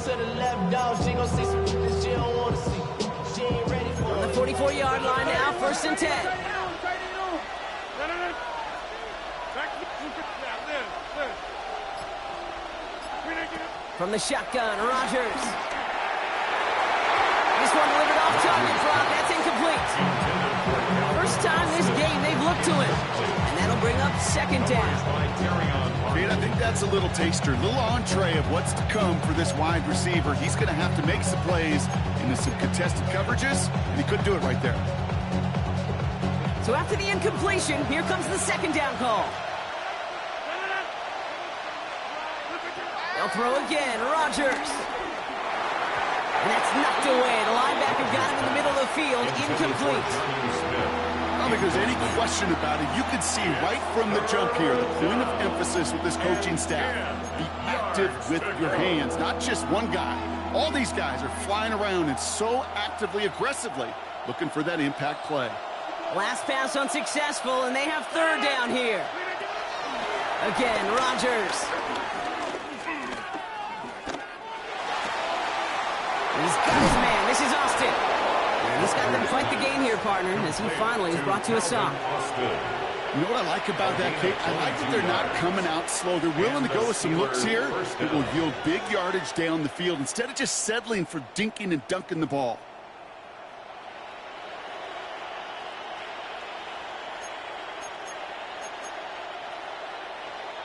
to the left, dog. She gon' see some that she don't wanna see. She ain't ready for On the 44-yard line now, 1st and 10. From the shotgun, Rodgers. This one delivered off target drop. That's incomplete. First time this game they've looked to him. And that'll bring up 2nd down. Kate, I think that's a little taster, a little entree of what's to come for this wide receiver. He's going to have to make some plays into some contested coverages, and he couldn't do it right there. So after the incompletion, here comes the 2nd down call. They'll throw again, Rodgers. And that's knocked away. The linebacker got him in the middle of the field, incomplete. I don't think there's any question about it. You can see right from the jump here, the point of emphasis with this coaching staff. Be active with your hands, not just one guy. All these guys are flying around and so actively, aggressively looking for that impact play. Last pass unsuccessful, and they have 3rd down here. Again, Rodgers. He's got his man. This is Austin. And he's got them fight the game here, partner, as he finally is brought to a stop. You know what I like about that, Kate? I like that they're not coming out slow. They're willing to go with some looks here that will yield big yardage down the field instead of just settling for dinking and dunking the ball.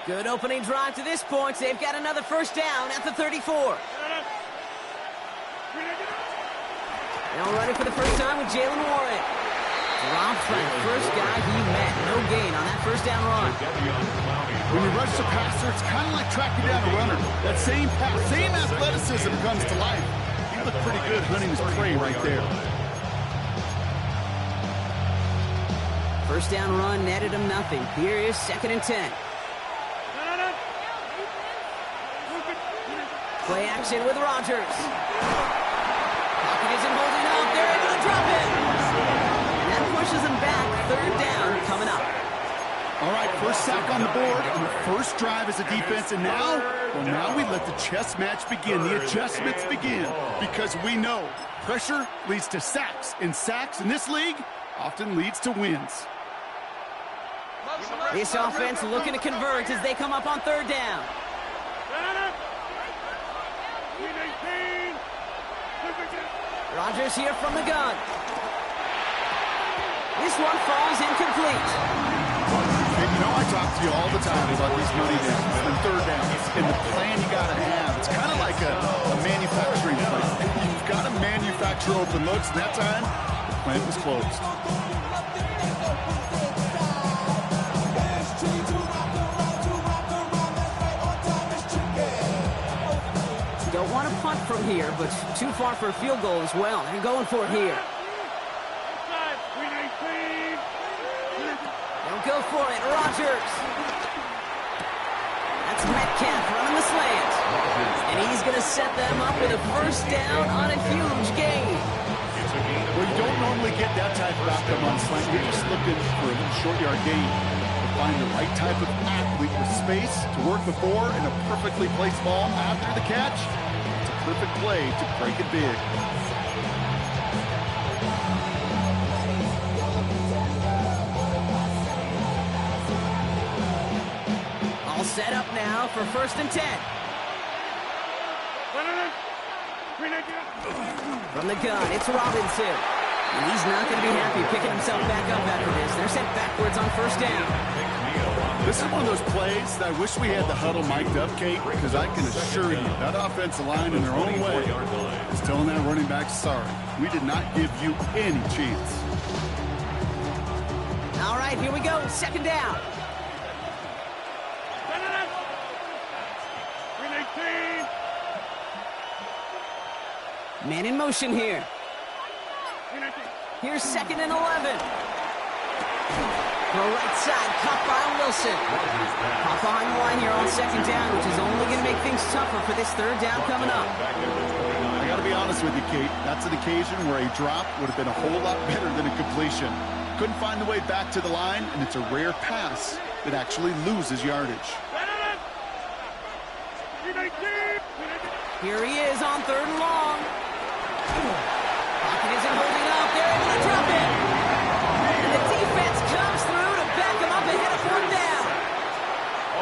Good opening drive to this point. They've got another 1st down at the 34. Now running for the first time with Jaylen Warren. Dropped by the first guy he met. No gain on that 1st down run. When you rush the passer, it's kind of like tracking down a runner. That same pass, same athleticism comes to life. He looked pretty good hunting his prey right there. 1st down run netted him nothing. Here is 2nd and 10. Play action with Rodgers. Pocket isn't holding up. They're able to drop it. And that pushes him back. 3rd down coming up. All right, first sack on the board on the first drive as a defense, and now we let the chess match begin, the adjustments begin, because we know pressure leads to sacks, and sacks in this league often leads to wins. This offense looking to convert as they come up on 3rd down. Rodgers here from the gun. This one falls incomplete. And you know, I talk to you all the time about these money downs and 3rd downs and the plan you got to have. It's kind of like a manufacturing plan. You've got to manufacture open looks, and that time, the plant was closed. Don't want to punt from here, but too far for a field goal as well. They're going for it here. They'll go for it. Rodgers. That's Metcalf running the slant. And he's going to set them up with a 1st down on a huge gain. Well, you don't normally get that type of outcome on slant. You're just looking for a short yard gain. Find the right type of athlete with space to work before and a perfectly placed ball after the catch. It's a perfect play to break it big. All set up now for 1st and 10. From the gun, it's Robinson. And he's not going to be happy picking himself back up after this. They're sent backwards on 1st down. This is one of those plays that I wish we had the huddle mic'd up, Kate, because I can assure you that offensive line in their own way is telling that running back, sorry, we did not give you any chance. All right, here we go. 2nd down. Man in motion here. Here's 2nd and 11. The right side, caught by Wilson. Caught behind the line here on 2nd down, which is only going to make things tougher for this 3rd down coming up. I got to be honest with you, Kate. That's an occasion where a drop would have been a whole lot better than a completion. Couldn't find the way back to the line, and it's a rare pass that actually loses yardage. Here he is on 3rd and long. Pocket isn't holding up. They're able to drop it. And the defense comes through to back him up ahead of 4th down.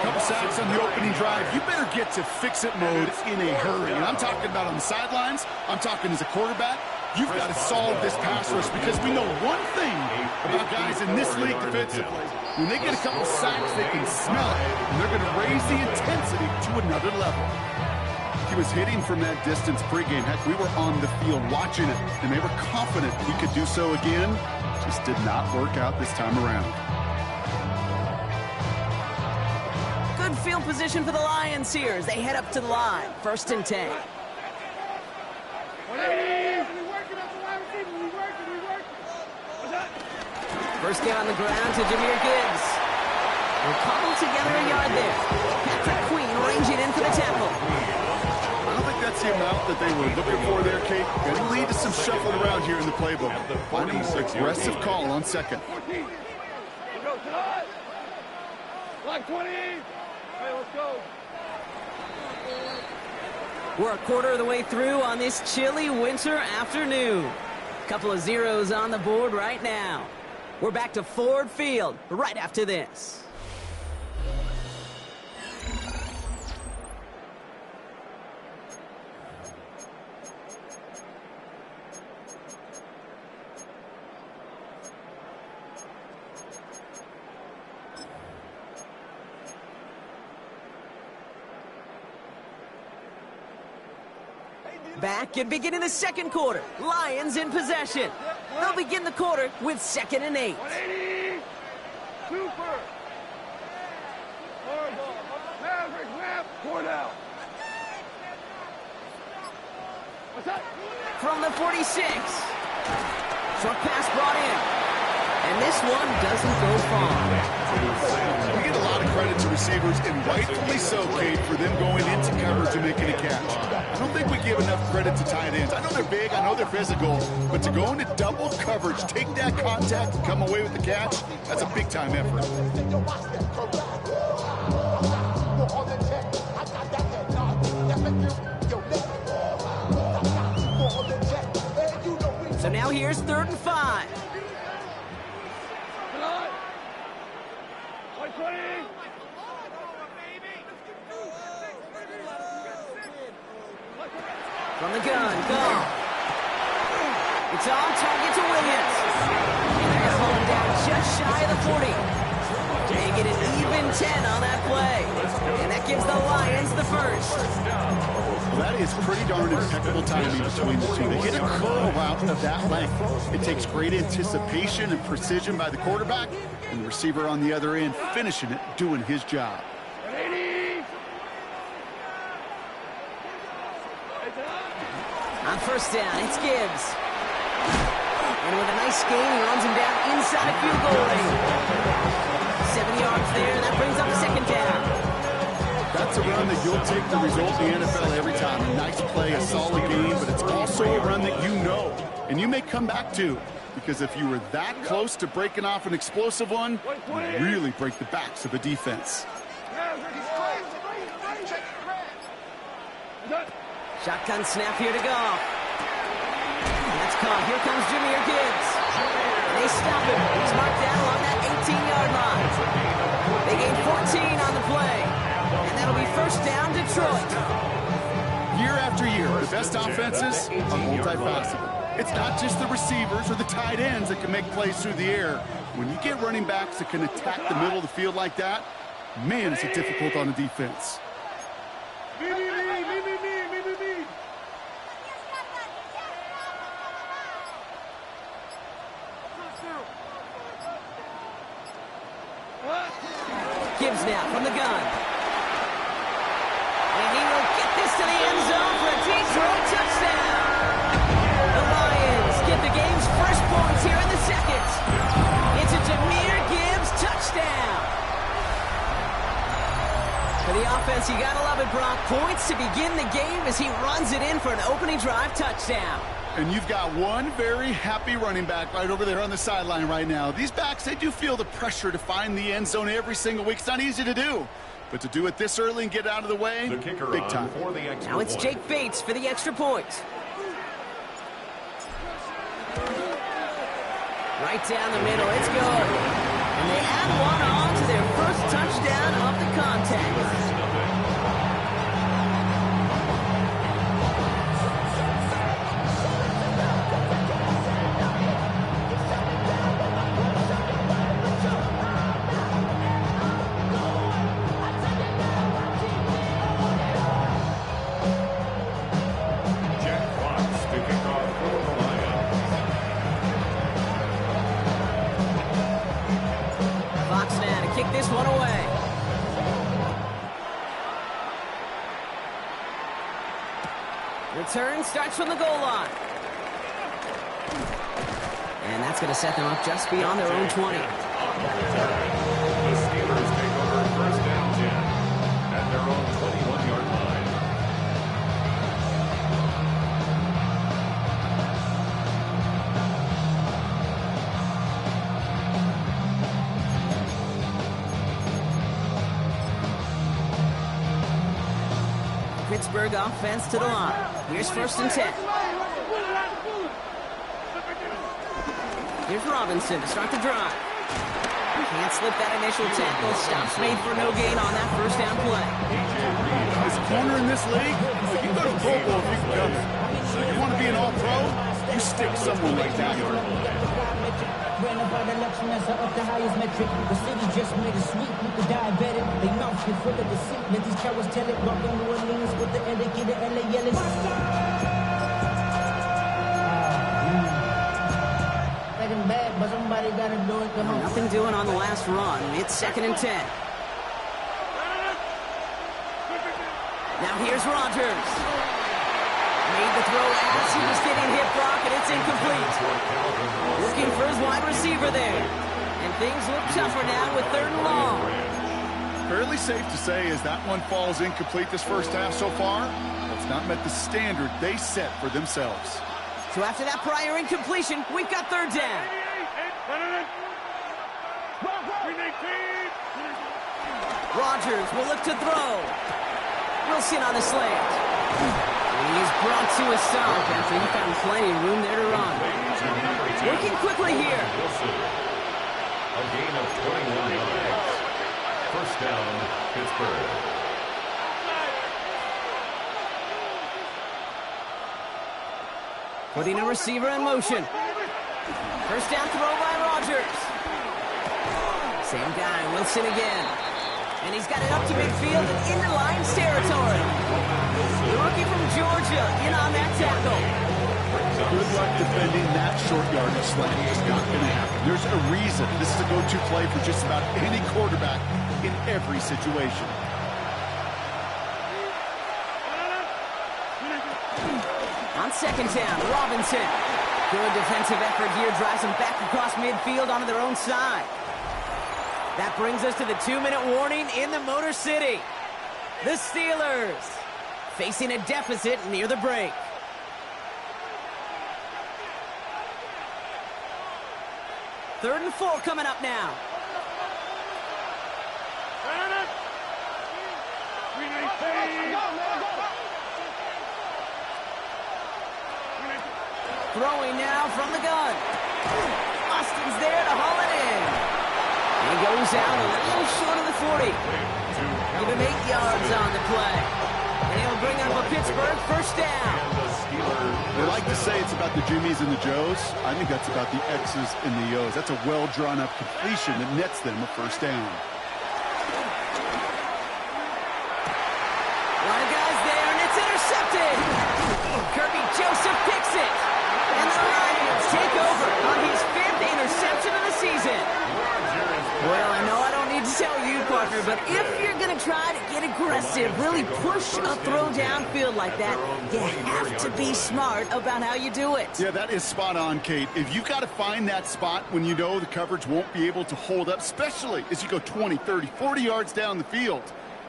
Couple sacks on the opening drive. You better get to fix-it mode in a hurry. And I'm talking about on the sidelines. I'm talking as a quarterback. You've got to solve this pass rush because we know one thing about guys in this league defensively. When they get a couple sacks, they can smell it, and they're going to raise the intensity to another level. He was hitting from that distance pregame. Heck, we were on the field watching it, and they were confident he could do so again. Just did not work out this time around. Good field position for the Lions here as they head up to the line. 1st and 10. First down on the ground to Jahmyr Gibbs. We'll cobble together a yard there. Patrick Queen ranging in for the tackle. I don't think that's the amount that they were looking for there, Kate. Going to lead to some shuffling around here in the playbook. Find a more aggressive call on 2nd. Block 20. Hey, let's go. We're a quarter of the way through on this chilly winter afternoon. Couple of zeros on the board right now. We're back to Ford Field right after this. Back and beginning the 2nd quarter. Lions in possession. They'll begin the quarter with 2nd and 8. 180. Super. Maverick, left. 4 down. What's that? From the 46. Short pass brought in. And this one doesn't go far. We get a lot of credit to receivers, and rightfully so, Kate, for them going into coverage and making a catch. I don't think we give enough credit to tight ends. I know they're big, I know they're physical, but to go into double coverage, take that contact, and come away with the catch, that's a big-time effort. So now here's 3rd and 5. From the gun, go. It's on target to Williams. And they're home down just shy of the 40. They get an even 10 on that play. And that gives the Lions the first. That is pretty darn impeccable timing between the two. They hit a curl route of that length. It takes great anticipation and precision by the quarterback, and the receiver on the other end finishing it, doing his job. On 1st down, it's Gibbs. And with a nice gain, he runs him down inside field goal range. 7 yards there, and that brings up 2nd down. That's a run that you'll take the result in the NFL every time. A nice play, a solid game, but it's also a run that you know, and you may come back to. Because if you were that close to breaking off an explosive one, you really break the backs of a defense. Shotgun snap here to go. That's caught. Here comes Jahmyr Gibbs. They stop him. He's marked down along that 18-yard line. They gain 14 on the play. And that'll be 1st down, Detroit. Year after year, the best offenses are multifaceted. It's not just the receivers or the tight ends that can make plays through the air. When you get running backs that can attack the middle of the field like that, man, is it difficult on the defense. Gibbs now from the gun. And he will get this to the end zone for a Detroit touchdown. The Lions get the game's first points here in the 2nd. It's a Jahmyr Gibbs touchdown. For the offense, you gotta love it, Brock. Points to begin the game as he runs it in for an opening drive touchdown. And you've got one very happy running back right over there on the sideline right now. These backs, they do feel the pressure to find the end zone every single week. It's not easy to do. But to do it this early and get out of the way, The kicker big on time. for the extra Now it's point. Jake Bates for the extra point. Right down the middle, it's good. And they add one on to their first touchdown of the contest. Jack Fox to kick off for the Lions. Fox now to kick this one away. Return starts from the goal line. And that's going to set them up just beyond their own 20. The Steelers take over first down 10 at their own 21-yard line. Pittsburgh offense to the line. Here's first and 10. Here's Robinson to start the drive. Can't slip that initial tackle. Stops made for no gain on that first down play. This corner in this league, you can go to Pro Bowl if you can come. You want to be an all-pro? You stick someone like that. Ran about election as up the highest metric. The city just made a sweep with the diabetic. They mouth get full of deceit. Let these cowards tell it. Walking New Orleans with the etiquette of LA yelling. Making bad, but somebody gotta do it. Come on. Nothing doing on the last run. It's second and 10. Now here's Rodgers. Made the throw as he was getting hit, Brock, and it's incomplete. Looking for his wide receiver there. And things look tougher now with third and long. Fairly safe to say as that one falls incomplete this first half so far, it's not met the standard they set for themselves. So after that prior incompletion, we've got third down. Rodgers will look to throw. Wilson on the slant. He's brought to a stop after he found plenty of room there to run. Working quickly here. Wilson. A gain of 21 yards. First down, Pittsburgh. Putting a receiver in motion. First down throw by Rodgers. Same guy, Wilson again. And he's got it up to midfield and into Lions territory. The rookie from Georgia in on that tackle. Good luck defending that short yardage slant. It's not going to happen. There's a reason this is a go-to play for just about any quarterback in every situation. On second down, Robinson. Good defensive effort here, drives them back across midfield onto their own side. That brings us to the 2-minute warning in the Motor City. The Steelers facing a deficit near the break. Third and 4 coming up now. Throwing now from the gun. Austin's there to haul it in. He goes out a little short of the 40. Give him 8 yards on the play. And he'll bring up a Pittsburgh first down. They like to say it's about the Jimmies and the Joes. I think that's about the X's and the O's. That's a well-drawn-up completion that nets them a first down. A lot of guys there, and it's intercepted. Kirby Joseph picks it. And the Lions take over on his 5th interception of the season. Well, I know I don't need to tell you, Parker, but if you're going to try to get aggressive, really push a throw downfield like that, you have to be smart about how you do it. Yeah, that is spot on, Kate. If you've got to find that spot when you know the coverage won't be able to hold up, especially as you go 20, 30, 40 yards down the field.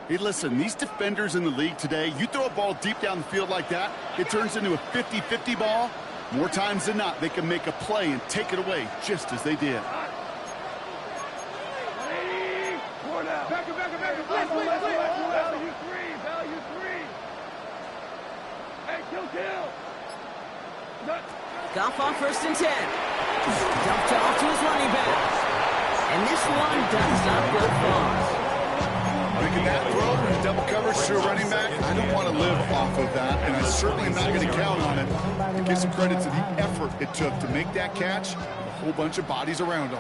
Hey, listen, these defenders in the league today, you throw a ball deep down the field like that, it turns into a 50-50 ball. More times than not, they can make a play and take it away just as they did. Back, Goff on 1st and 10. Dumped off to his running back. And this one does not go far. Making that throw in double coverage to a running back, I don't want to live off of that, and I certainly am not going to count on it. To give some credit to the effort it took to make that catch, with a whole bunch of bodies around him.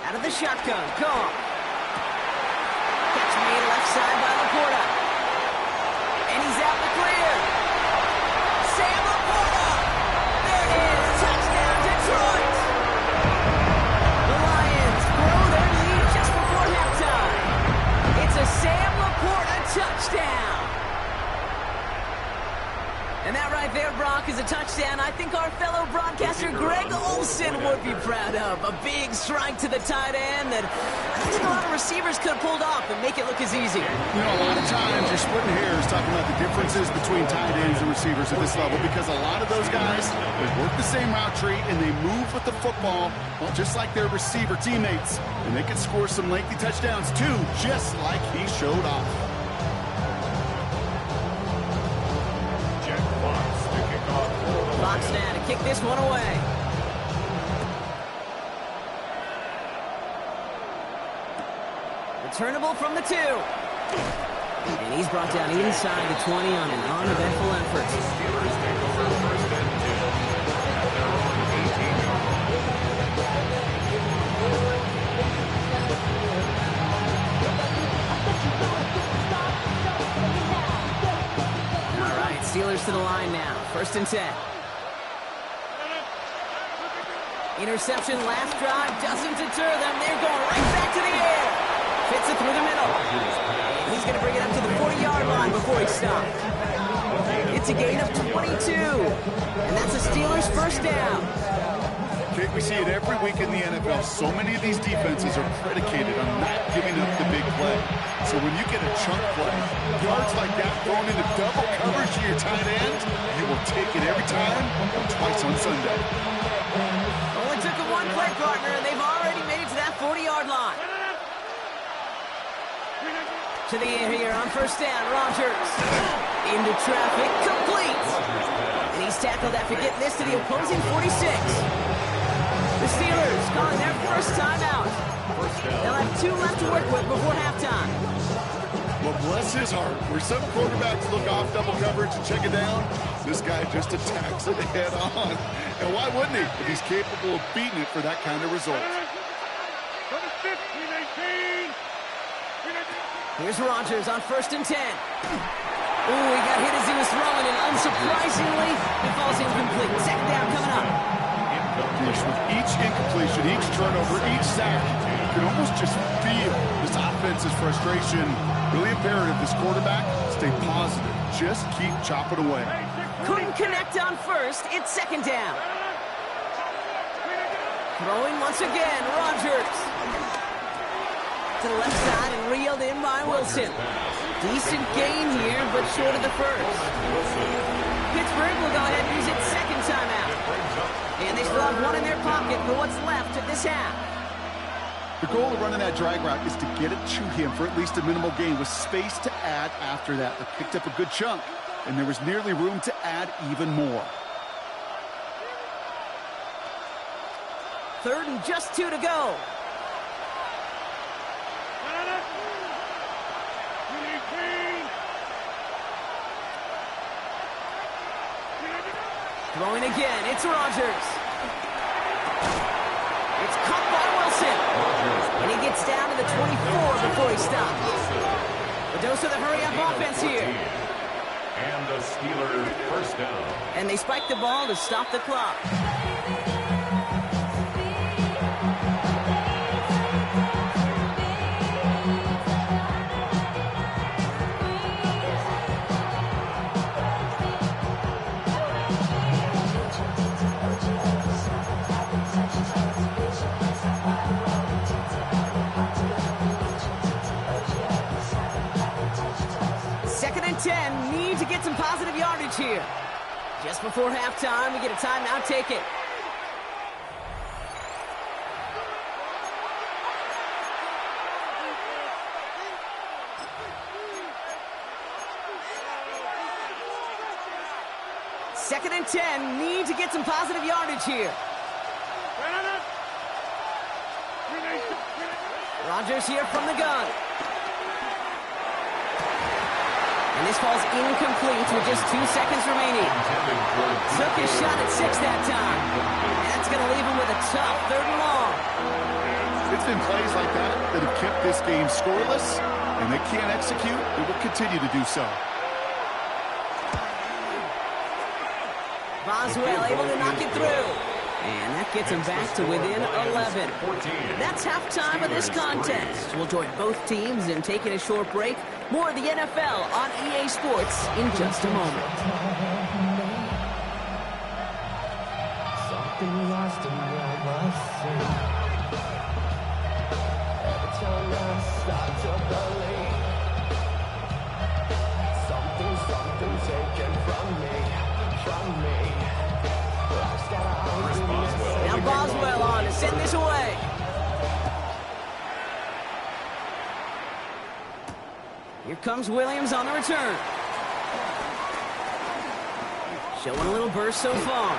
Out of the shotgun, Goff. Catch made left side by Laporta. And he's out in the clear. Sam Laporta. There it is. Touchdown, Detroit. The Lions grow their lead just before halftime. It's a Sam Laporta touchdown. And that right there, Brock, is a touchdown I think our fellow broadcaster Greg Olsen would be proud of. A big strike to the tight end that I think a lot of receivers could have pulled off and make it look as easy. You know, a lot of times you're splitting hairs talking about the differences between tight ends and receivers at this level because a lot of those guys, they work the same route tree and they move with the football, well, just like their receiver teammates. And they can score some lengthy touchdowns too, just like he showed off. Fox now to kick this one away. Returnable from the 2. And he's brought down inside the 20 on an uneventful effort. Steelers take over 1st and 10 at their own 18-yard line. All right, Steelers to the line now. 1st and 10. Interception last drive doesn't deter them. They're going right back to the air. Fits it through the middle. He's going to bring it up to the 40-yard line before he stops. It's a gain of 22. And that's a Steelers 1st down. Kate, we see it every week in the NFL. So many of these defenses are predicated on not giving up the big play. So when you get a chunk play, yards like that thrown into double coverage to your tight end, you will take it every time or twice on Sunday. Only took a one-play partner, and they've already made it to that 40-yard line. To the air here on 1st down, Rodgers. Into traffic, complete. And he's tackled after getting this to the opposing 46. The Steelers calling their 1st time out. They'll have 2 left to work with before halftime. Well, bless his heart. Where some quarterbacks look off double coverage and check it down, this guy just attacks it head on. And why wouldn't he if he's capable of beating it for that kind of result? Here's Rodgers on 1st and 10. Ooh, he got hit as he was throwing, and unsurprisingly, he falls incomplete. 2nd down coming up. With each incompletion, each turnover, each sack, you can almost just feel this offense's frustration. Really imperative this quarterback stay positive. Just keep chopping away. Couldn't connect on 1st. It's 2nd down. Throwing once again, Rodgers. To the left side and reeled in by Wilson. Decent gain here, but short of the 1st. Pittsburgh will go ahead and use its 2nd timeout. And they still have one in their pocket for what's left of this half. The goal of running that drag route is to get it to him for at least a minimal gain with space to add after that. They picked up a good chunk, and there was nearly room to add even more. 3rd and just 2 to go. Throwing again, it's Rodgers. It's caught by Wilson. And he gets down to the 24 before he stops. The dose of the hurry-up offense here. And the Steelers 1st down. And they spike the ball to stop the clock. Need to get some positive yardage here. Just before halftime, we get a timeout. Take it. 2nd and 10. Need to get some positive yardage here. Rodgers here from the gun. And this ball's incomplete with just 2 seconds remaining. Took his shot at 6 that time. That's going to leave him with a tough 3rd and long. It's been plays like that that have kept this game scoreless, and they can't execute. They will continue to do so. Boswell able to knock it through. And that gets him back to within 11. That's halftime of this contest. We'll join both teams in taking a short break. More of the NFL on EA Sports in just a moment. Something lost in your sea. Every time I start to believe something taken from me. Now Boswell on to send this away. Here comes Williams on the return. Showing a little burst so far.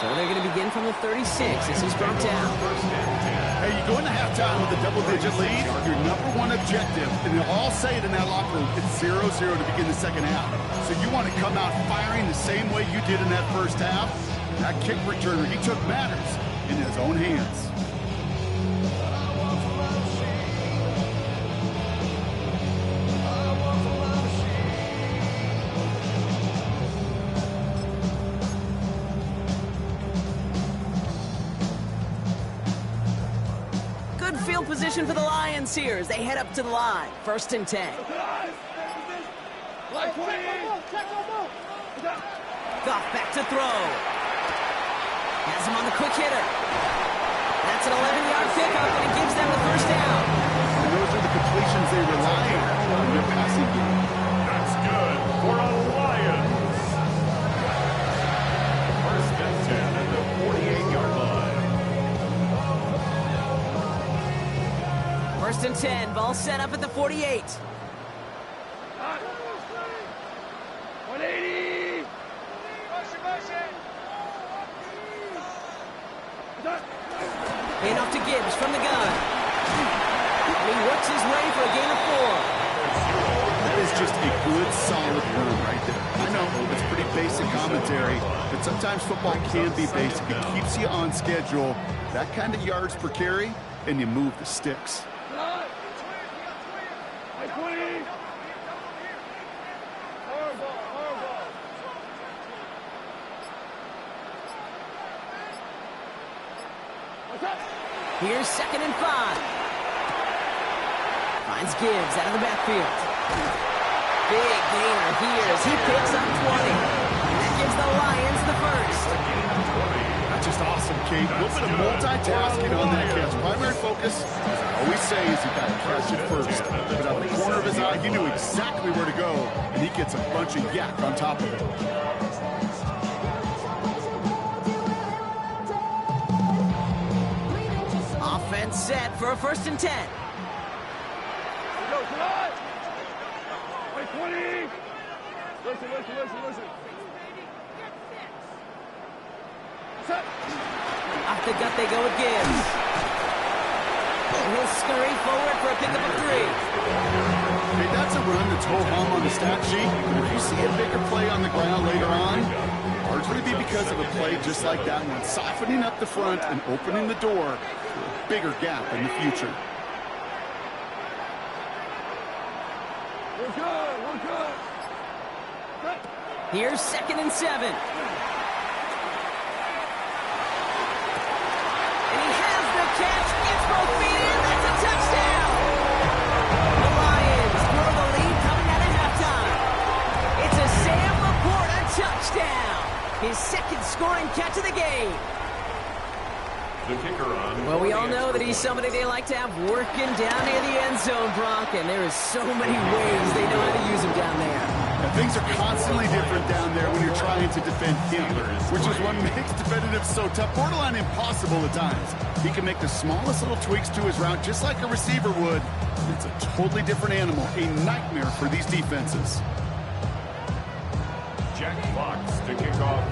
So they're going to begin from the 36 as he's brought down. Hey, you go into halftime with a double-digit lead, your #1 objective, and they'll all say it in that locker room, it's 0-0 to begin the second half. So you want to come out firing the same way you did in that first half. That kick returner he took matters in his own hands. Good field position for the Lions here as they head up to the line. 1st and 10. Goff back to throw. Has him on the quick hitter. That's an 11-yard pickup, and it gives them the 1st down. And those are the completions they rely on in their passing game. That's good for a Lions. 1st and 10 at the 48-yard line. 1st and 10, ball set up at the 48. 180. And off to Gibbs from the gun. And he works his way for a gain of 4. That is just a good, solid run right there. I know, it's pretty basic commentary, but sometimes football can be basic. It keeps you on schedule. That kind of yards per carry, and you move the sticks. Here's 2nd and 5. Finds Gibbs out of the backfield. Big gainer here as he picks up 20. And that gives the Lions the 1st. That's just awesome, Kate. A little bit of multitasking on that catch. Primary focus, as I always say, is you got to catch it first. But out of the corner of his eye, he knew exactly where to go, and he gets a bunch of yak on top of it. Offense set for a 1st and 10. Go, come on! Wait, 20! Listen. Set! Off the gut they go with Gibbs. And he'll scurry forward for a pickup of 3. Hey, that's a run that's ho-hum on the stat sheet. But if you see a bigger play on the ground later on, largely be because of a play just like that one, softening up the front and opening the door for a bigger gap in the future. We're good. Here's 2nd and 7. And he has the catch, gets both feet in, that's a touchdown! The Lions blow the lead coming out of halftime. It's a Sam Laporta touchdown! His 2nd scoring catch of the game. The kicker on. Well, we all know that he's somebody they like to have working down near the end zone, Brock, and there is so many ways they know how to use him down there. And things are constantly different down there when you're trying to defend him, which is what makes defensive so tough, borderline impossible at times. He can make the smallest little tweaks to his route just like a receiver would. It's a totally different animal, a nightmare for these defenses. Jack Fox to kick off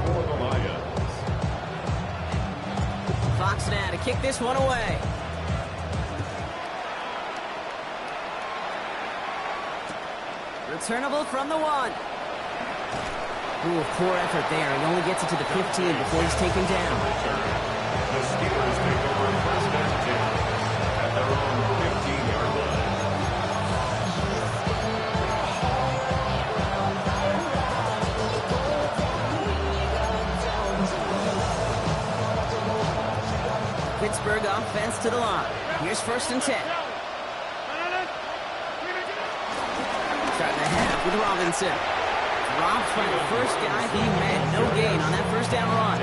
Fox now to kick this one away. Returnable from the 1. Ooh, poor effort there. He only gets it to the 15 before he's taken down. The Steelers take over first and 10 at their own 15-yard line. Pittsburgh offense to the line. Here's first and 10. Starting the half with Robinson. Dropped by the first guy he met. No gain on that first down run.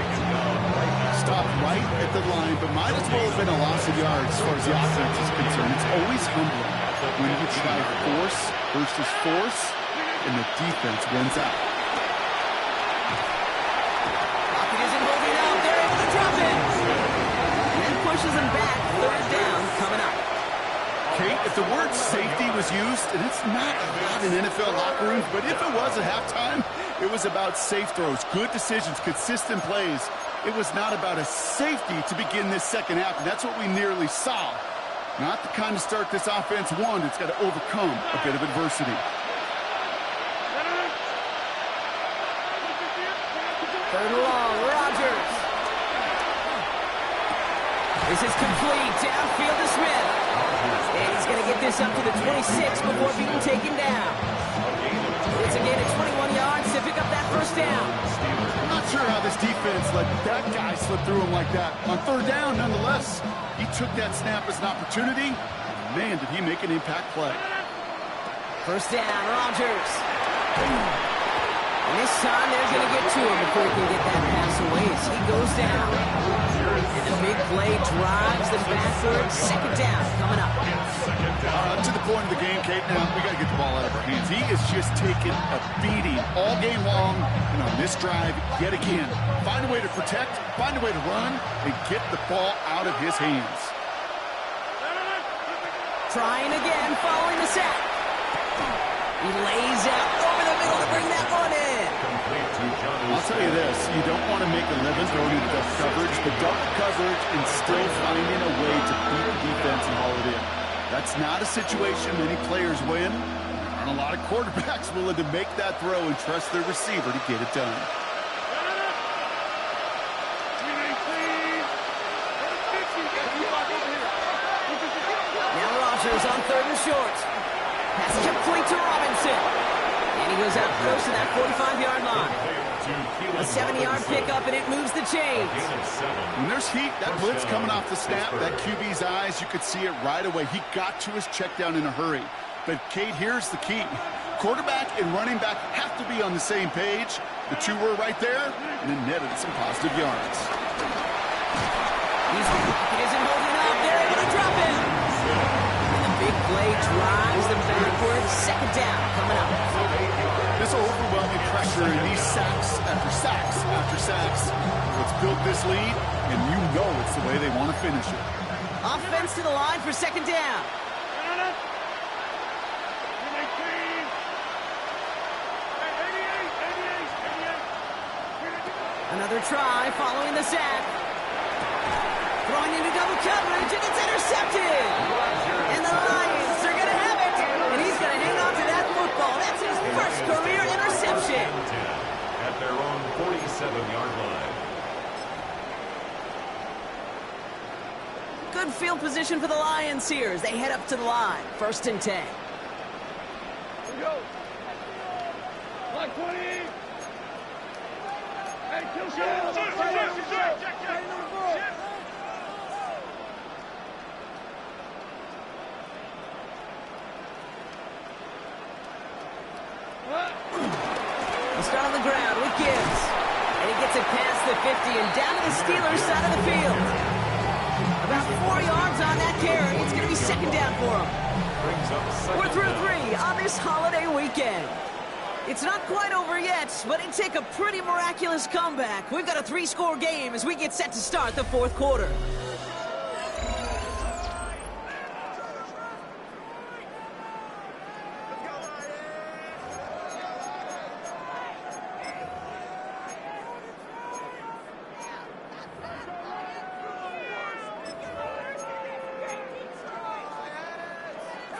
Stopped right at the line, but might as well have been a loss of yards as far as the offense is concerned. It's always humbling when you try force versus force, and the defense wins out. Pocket isn't moving up. They're able to drop it. And then pushes him back. Third down coming up. Kate, if the word safety was used, and it's not a lot in NFL locker rooms, but if it was at halftime, it was about safe throws, good decisions, consistent plays. It was not about a safety to begin this second half, and that's what we nearly saw. Not the kind of start this offense wanted. It's got to overcome a bit of adversity. Third and long, Rodgers. This is complete. Downfield to Smith. And he's going to get this up to the 26 before being taken down. It's a gain of 21 yards to pick up that first down. I'm not sure how this defense let that guy slip through him like that. On third down, nonetheless, he took that snap as an opportunity. Man, did he make an impact play. First down, Rodgers. And this time they're going to get to him before he can get that pass away as he goes down. And the big play drives them backwards. Second down coming up. To the point of the game, Kate, now we got to get the ball out of our hands. He is just taking a beating all game long, and on this drive, yet again, find a way to protect, find a way to run, and get the ball out of his hands. Trying again, following the sack. He lays out over the middle to bring that one in. I'll tell you this, you don't want to make a living throwing into double coverage, but double coverage and still finding a way to beat the defense and haul it in. That's not a situation many players win. There aren't a lot of quarterbacks willing to make that throw and trust their receiver to get it done. Now Rodgers on third and short. Pass complete to Robinson. And he goes out close to that 45-yard line. A 70-yard pickup, and it moves the chains. When there's heat, that blitz coming off the snap, that QB's eyes, you could see it right away. He got to his check down in a hurry. But, Kate, here's the key. Quarterback and running back have to be on the same page. The two were right there, and then netted some positive yards. He isn't holding up. They're able to drop it. And the big play drives them backwards. Second down coming up. This overwhelming pressure and these sacks after sacks after sacks, what's built this lead, and you know it's the way they want to finish it. Offense to the line for second down. Another try following the sack. Throwing into double coverage, and it's intercepted. And the Lions are going to have it. And he's going to hang on to that football. That's his first career interception. At their own 47-yard line. Good field position for the Lions here as they head up to the line. First and 10. Here we go. Block 20. Hey, kill shot. He'll start on the ground with Gibbs. And he gets it past the 50 and down to the Steelers side of the field. About 4 yards on that carry. It's going to be second down for him. We're through 3 on this holiday weekend. It's not quite over yet, but it'd take a pretty miraculous comeback. We've got a 3-score game as we get set to start the fourth quarter.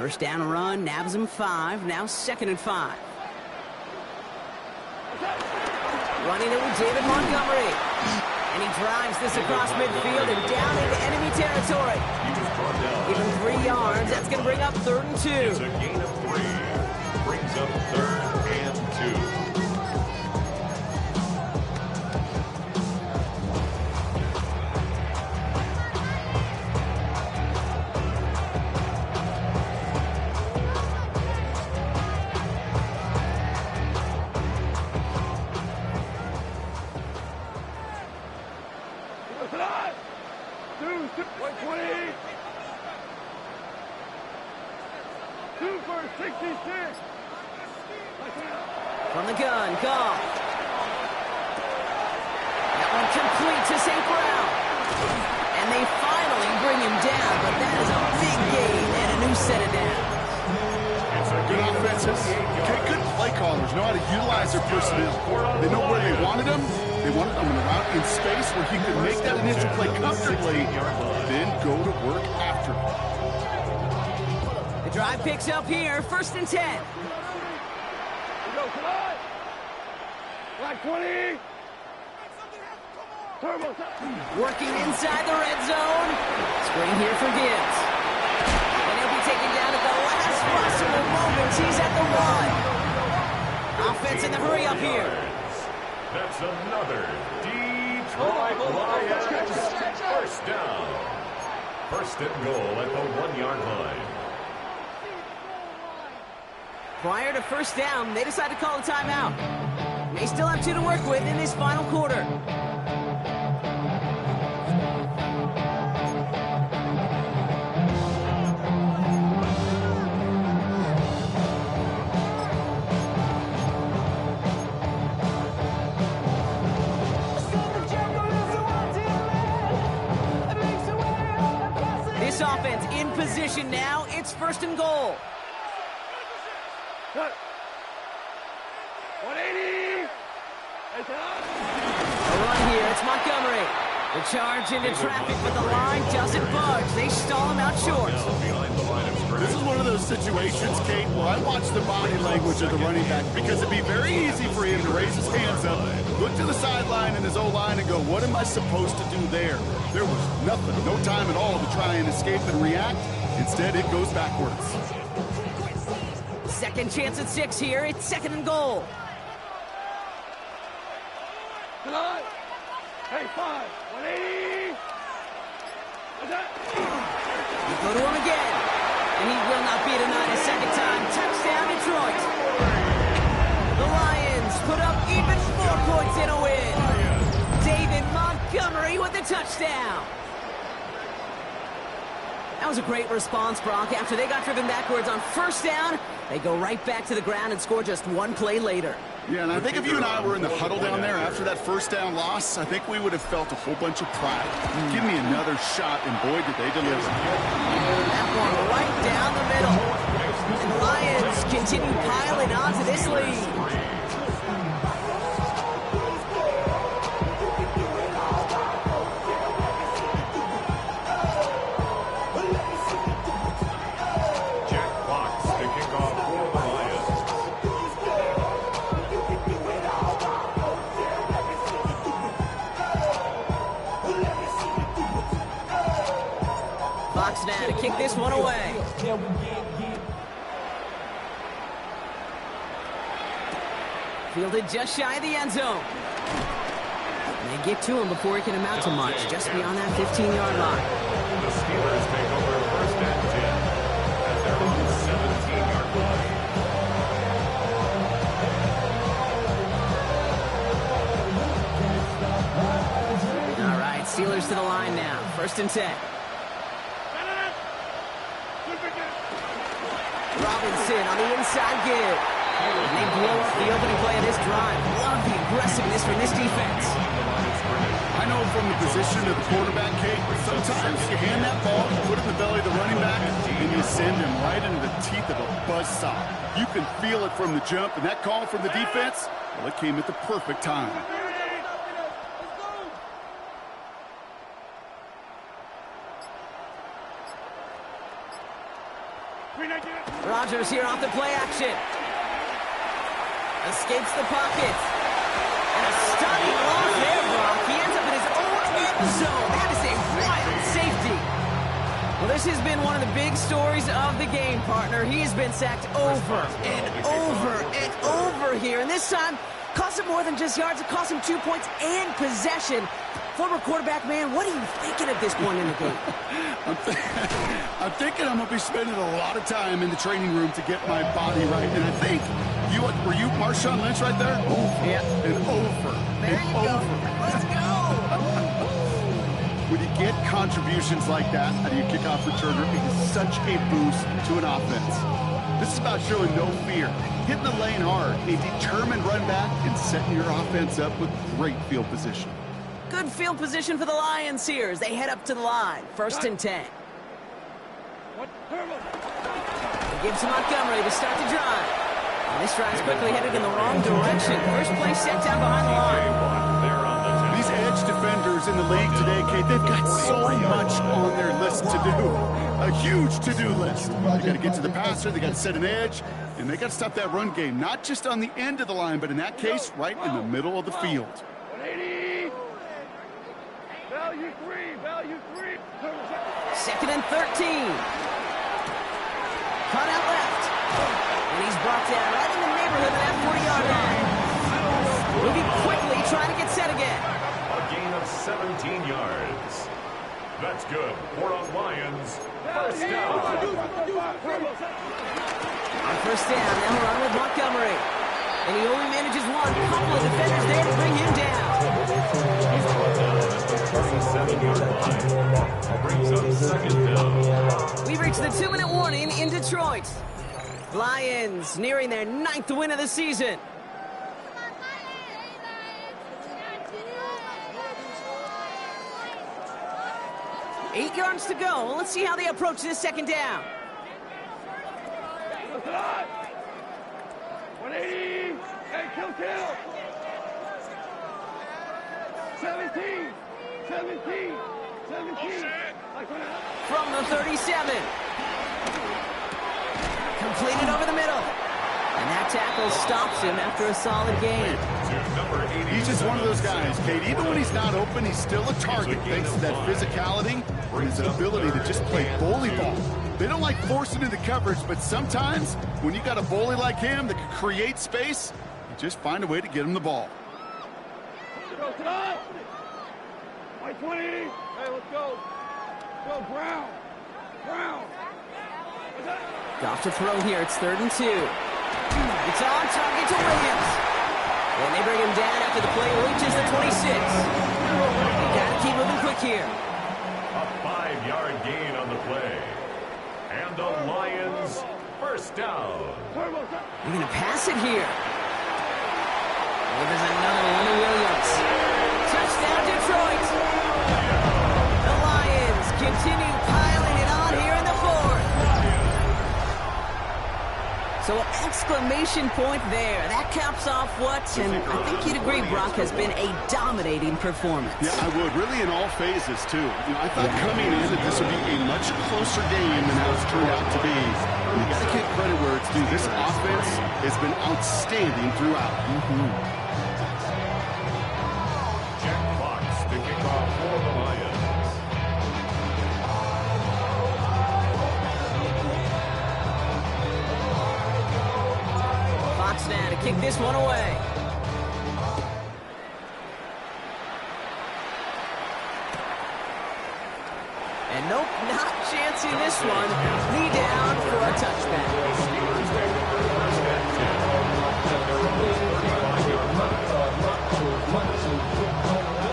First down run, nabs him 5. Now 2nd and 5. Running it with David Montgomery. And he drives this across midfield and down into enemy territory. He just brought down. Give him 3 yards. That's going to bring up 3rd and 2. It's a gain of 3. Brings up 3rd and 2. From the gun, Goff. That one complete to St. Brown. And they finally bring him down, but that is a big gain and a new set of downs. Good offenses. Okay, good play callers know how to utilize their personnel. They know where they wanted them. They wanted them around in space where he could make that initial play comfortably, then go to work after. The drive picks up here, 1st and 10. Black 20. Turbo. Working inside the red zone. Screen here for Gibbs. And he'll be taken down at the last possible moment. He's at the 1. Offense in the hurry up here. That's another Detroit Lions first down. 1st and goal at the 1-yard line. Prior to 1st down, they decide to call a timeout. They still have 2 to work with in this final quarter. This offense in position now. It's 1st and goal. Cut. 180. A run here. It's Montgomery. The charge into traffic, but the line doesn't budge. They stall him out short. Behind the line of scrimmage. This is one of those situations, Kate, where I watch the body language of the running back because it'd be very easy for him to raise his hands up, look to the sideline in his O-line and go, what am I supposed to do there? There was nothing, no time at all to try and escape and react. Instead, it goes backwards. Second chance at 6 here. It's 2nd and goal. Hey, 5. 180. You go to him again. And he will not be denied a second time. Touchdown, Detroit. The Lions put up even 4 points in a win. David Montgomery with the touchdown. That was a great response, Brock. After they got driven backwards on 1st down, they go right back to the ground and score just 1 play later. Yeah, and I think if you and I were in the huddle down there after that 1st down loss, I think we would have felt a whole bunch of pride. Give me another shot, and boy, did they deliver. That one right down the middle. And the Lions continue piling onto this lead. Now to kick this one away. Fielded just shy of the end zone. They get to him before he can amount to much, just beyond that 15-yard line. The Steelers take over 1st and 10 at their own 17-yard line. All right, Steelers to the line now. 1st and 10. Robinson on the inside give. And they blow up the opening play of this drive. Love the aggressiveness from this defense. I know from the position of the quarterback, Kate, sometimes you hand that ball, you put it in the belly of the running back, and you send him right into the teeth of a buzzsaw. You can feel it from the jump, and that call from the defense, well, it came at the perfect time. Rodgers here off the play action. Escapes the pocket. And a stunning loss there, Brock. He ends up in his own end zone. That is a wild safety. Well, this has been one of the big stories of the game, partner. He's been sacked over and over and over here. And this time, cost him more than just yards. It cost him 2 points and possession. Former quarterback, man, what are you thinking at this point in the game? I'm thinking I'm going to be spending a lot of time in the training room to get my body right. And I think, were you Marshawn Lynch right there? Over and over There and you over. go. Let's go. When you get contributions like that out of your kickoff returner, it is such a boost to an offense. This is about showing no fear, hitting the lane hard, a determined run back, and setting your offense up with great field position. Good field position for the Lions here as they head up to the line. 1st and 10. They give to Montgomery to start the drive. And this drive's quickly headed in the wrong direction. First play set down behind the line. These edge defenders in the league today, Kate, they've got so much on their list to do. A huge to-do list. They got to get to the passer, they got to set an edge, and they got to stop that run game, not just on the end of the line, but in that case, right in the middle of the field. 180. Value three. 2nd and 13. Cut out left. And he's brought down right in the neighborhood of that 40-yard line. Moving quickly, trying to get set again. A gain of 17 yards. That's good. 4 on Lions. First down. On first down, now we're on with Montgomery. And he only manages one. Couple of defenders there to bring him down. He's brought down at the 37-yard line. Brings up 2nd down. We've reached the 2-minute warning in Detroit. Lions nearing their 9th win of the season. Eight yards to go. Let's see how they approach this 2nd down. 180. Hey, kill. 17. From the 37. Completed over the middle. And that tackle stops him after a solid gain. He's just one of those guys, Kate. Even when he's not open, he's still a target thanks to that physicality and his ability to just play bully ball. They don't like forcing into coverage, but sometimes when you got a bully like him that can create space, you just find a way to get him the ball. Go, stop! 20. Hey, let's go. Go, Brown. Off to throw here. It's 3rd and 2. It's on target to Williams. And they bring him down after the play reaches the 26. Got to keep moving quick here. A 5-yard gain on the play. And the Lions first down. You're going to pass it here. There's another one to Williams. Touchdown, Detroit. The Lions continue piling it on here in the 4th. So an exclamation point there. That caps off what, and I think you'd agree, Brock, has been a dominating performance. Yeah, I would. Really in all phases, too. I thought coming in that this would be a much closer game than how it's turned out to be. You got to give credit where it's due. This offense has been outstanding throughout. Jack Fox to kick off for the Lions. Fox now to kick this one away. And nope, not chancing this one. Knee down for a touchback.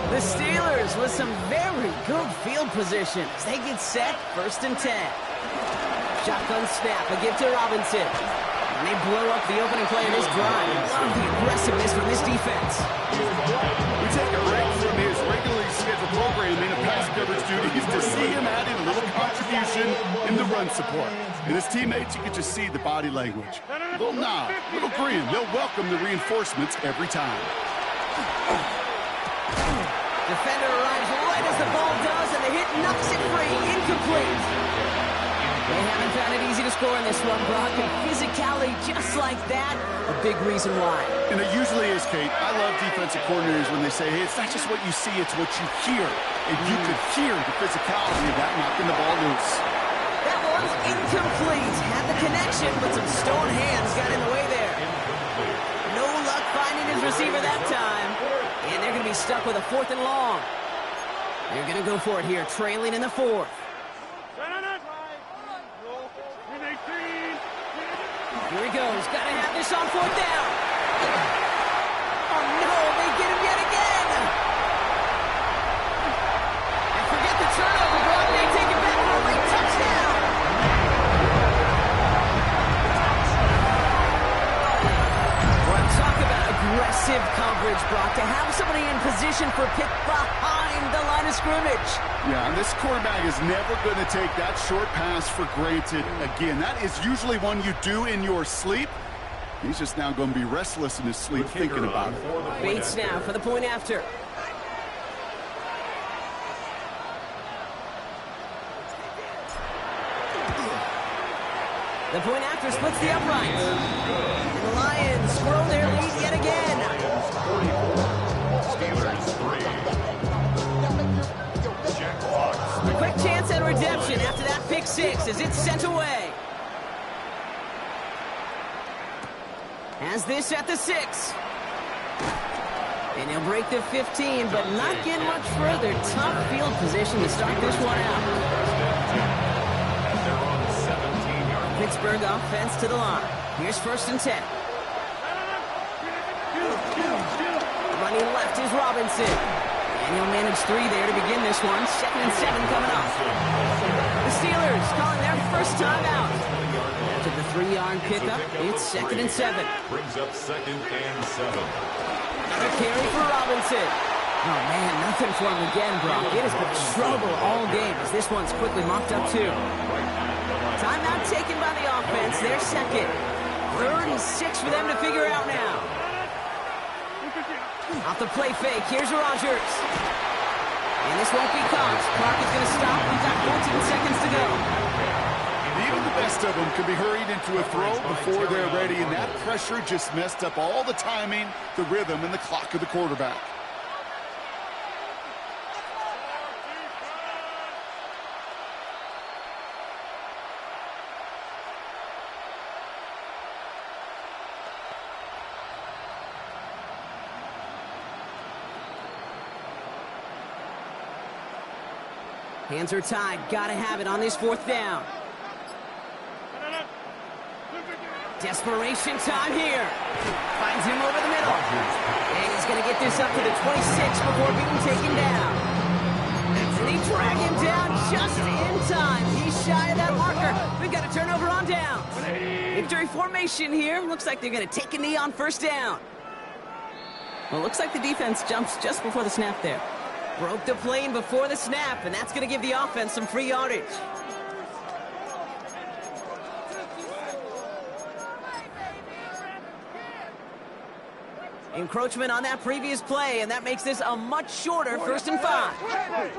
The Steelers with some very good field position as they get set. 1st and 10. Shotgun snap, a give to Robinson. And they blow up the opening play of this drive. Love the aggressiveness from this defense. We take a break from his regularly scheduled programming of pass coverage duties to see him add in a little contribution in the run support. And his teammates, you can just see the body language. Little nod, little grin. They'll welcome the reinforcements every time. Defender arrives right as the ball does, and the hit knocks it free. Incomplete. They haven't found it easy to score in this one, Brock, and physicality just like that, a big reason why. And it usually is, Kate. I love defensive coordinators when they say, hey, it's not just what you see, it's what you hear. And you could hear the physicality of that knocking the ball loose. That one's incomplete. Had the connection, but some stone hands got in the way there. No luck finding his receiver that time. And they're going to be stuck with a 4th and long. They're going to go for it here, trailing in the 4th. Here he goes. Got to have this on 4th down. Oh, no. They get him yet again. And forget the turnover. Brock may take it back for a late touchdown. Well, talk about aggressive coverage, Brock. To have somebody in position for a pick behind the line of scrimmage. Yeah, and this quarterback is never going to take that short pass for granted again. That is usually one you do in your sleep. He's just now going to be restless in his sleep thinking about it. Bates now for the point after. The point after splits the uprights. And the Lions grow their lead yet again. Steelers 3. Jack Fox. Quick chance at redemption after that pick 6 as it's sent away. Has this at the 6. And he'll break the 15, but not get much further. Tough field position to start this one out. And they're on the 17-yard. Pittsburgh offense to the line. Here's 1st and 10. Running left is Robinson. And he'll manage 3 there to begin this one. 2nd and 7 coming up. The Steelers calling their first time out. After the 3-yard pickup, it's 2nd and 7. Brings up 2nd and 7. A carry for Robinson. Oh, man, nothing for him again, Brock. It has been trouble all game as this one's quickly mopped up, too. Timeout taken by the offense. Their 2nd. 3rd and 6 for them to figure out now. Off the play fake, here's Rodgers. And this won't be caught. Clark is going to stop. We've got 14 seconds to go. Even the best of them can be hurried into a throw before they're ready, and that pressure just messed up all the timing, the rhythm, and the clock of the quarterback. Hands are tied. Gotta have it on this 4th down. Desperation time here. Finds him over the middle. And he's going to get this up to the 26 before being taken down. And they drag him down just in time. He's shy of that marker. We've got a turnover on down. Victory formation here. Looks like they're going to take a knee on 1st down. Well, looks like the defense jumps just before the snap there. Broke the plane before the snap, and that's going to give the offense some free yardage. Encroachment on that previous play, and that makes this a much shorter 1st and 5.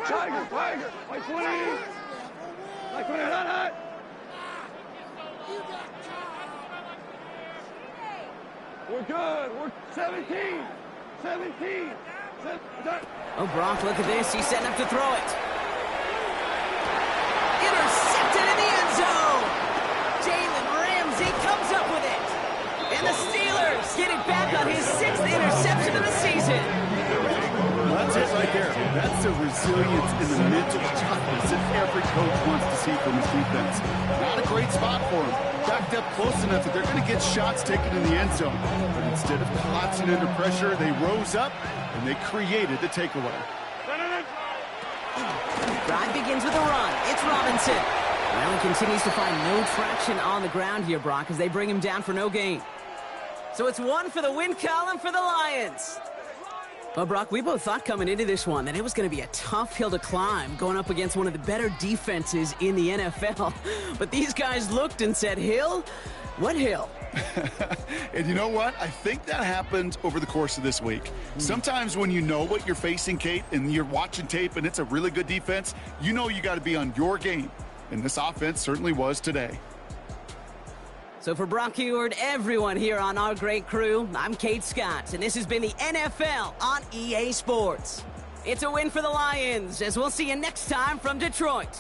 Tiger, like 20. Like 20, hot. We're good. We're 17. Oh, Brock, look at this. He's setting up to throw it. Intercepted in the end zone. Jalen Ramsey comes up with it. And the Steelers get it back on his 6th interception of the season. That's it right there. That's the resilience and the mental toughness that every coach wants to see from his defense. Not a great spot for him. Backed up close enough that they're going to get shots taken in the end zone. But instead of collapsing under pressure, they rose up and they created the takeaway. Drive begins with a run. It's Robinson. Well, he continues to find no traction on the ground here, Brock, as they bring him down for no gain. So it's 1 for the win column for the Lions. Well, Brock, we both thought coming into this one that it was going to be a tough hill to climb going up against one of the better defenses in the NFL. But these guys looked and said, Hill? What hill? And you know what? I think that happened over the course of this week. Sometimes when you know what you're facing, Kate, and you're watching tape and it's a really good defense, you know you got to be on your game. and this offense certainly was today. So for Brock Huard, everyone here on our great crew, I'm Kate Scott, and this has been the NFL on EA Sports. It's a win for the Lions, as we'll see you next time from Detroit.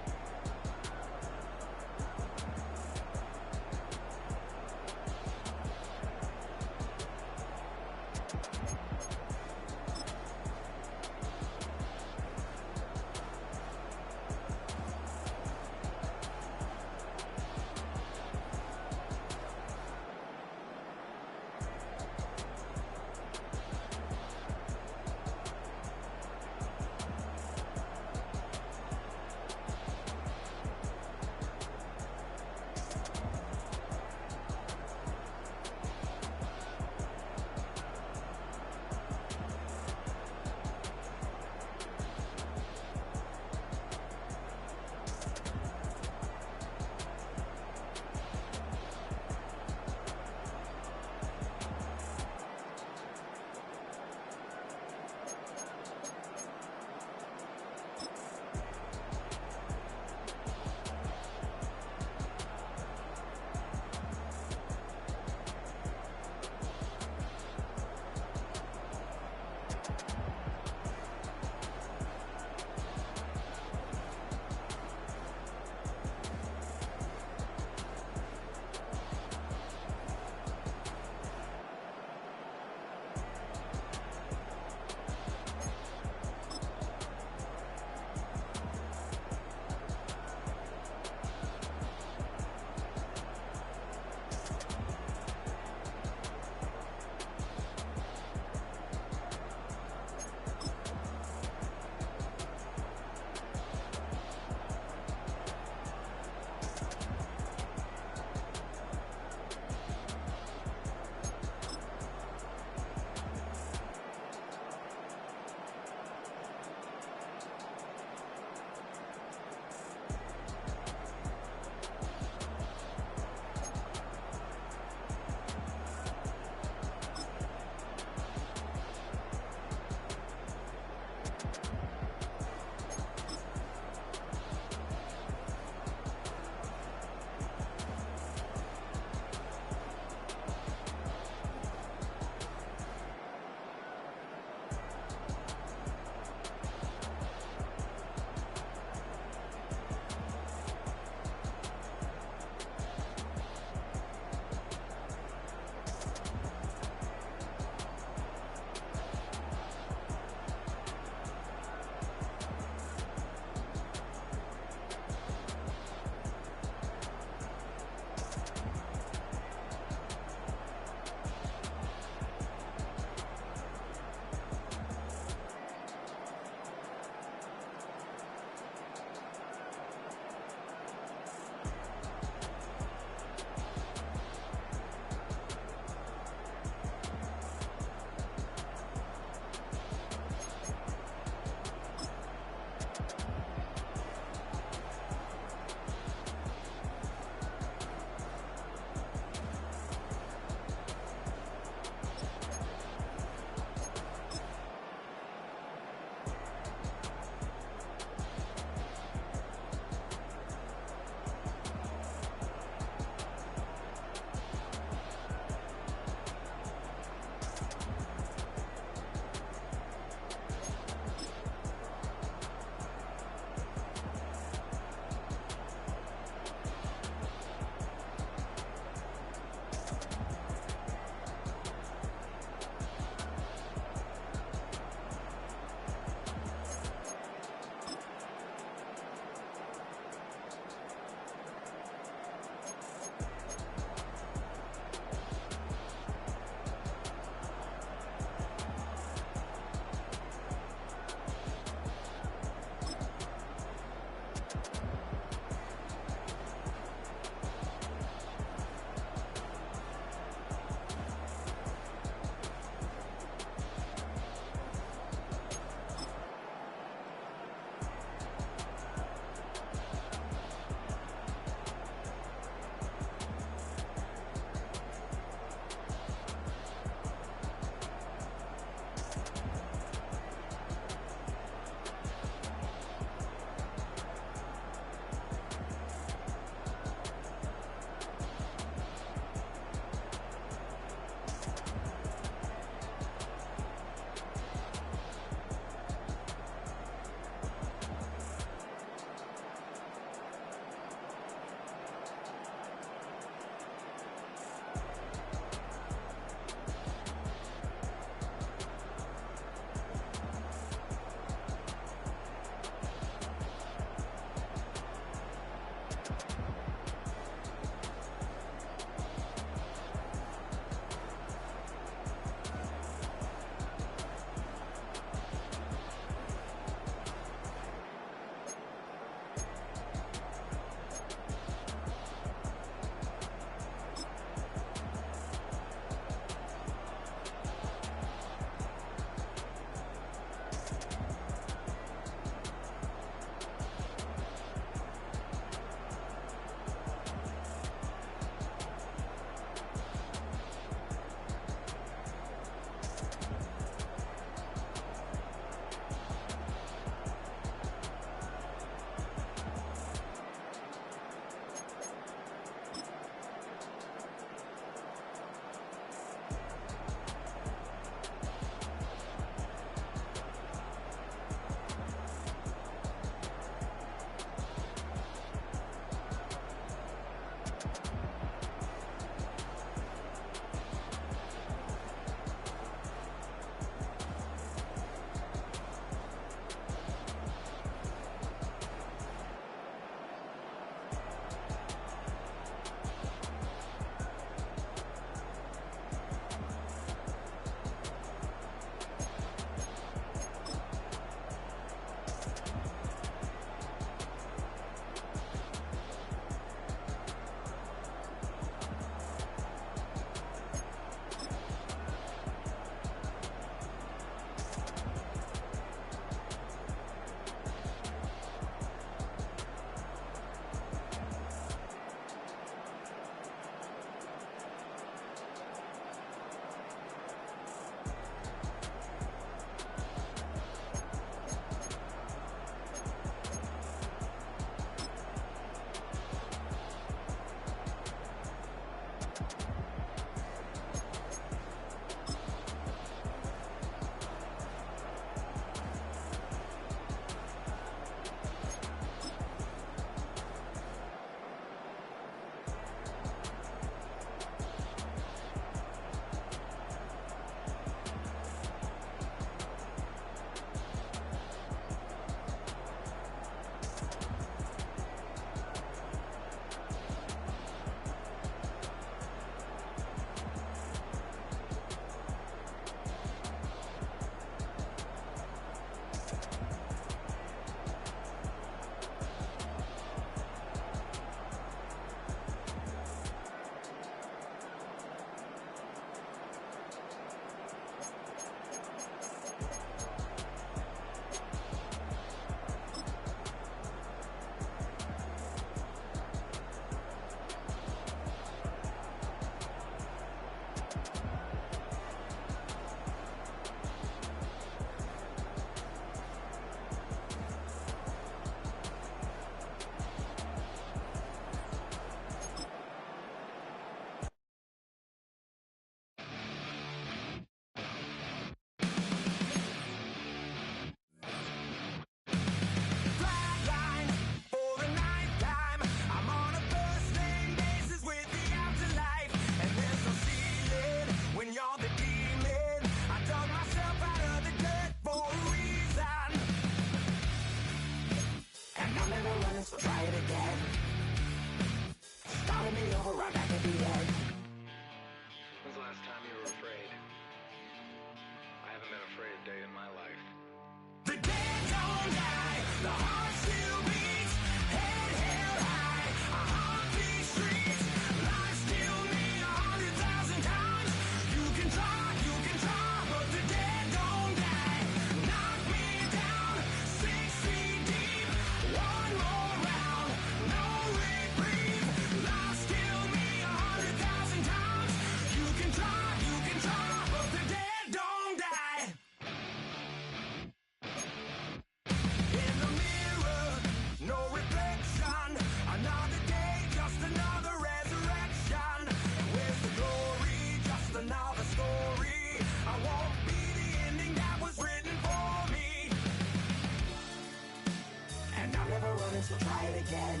once, we'll try it again.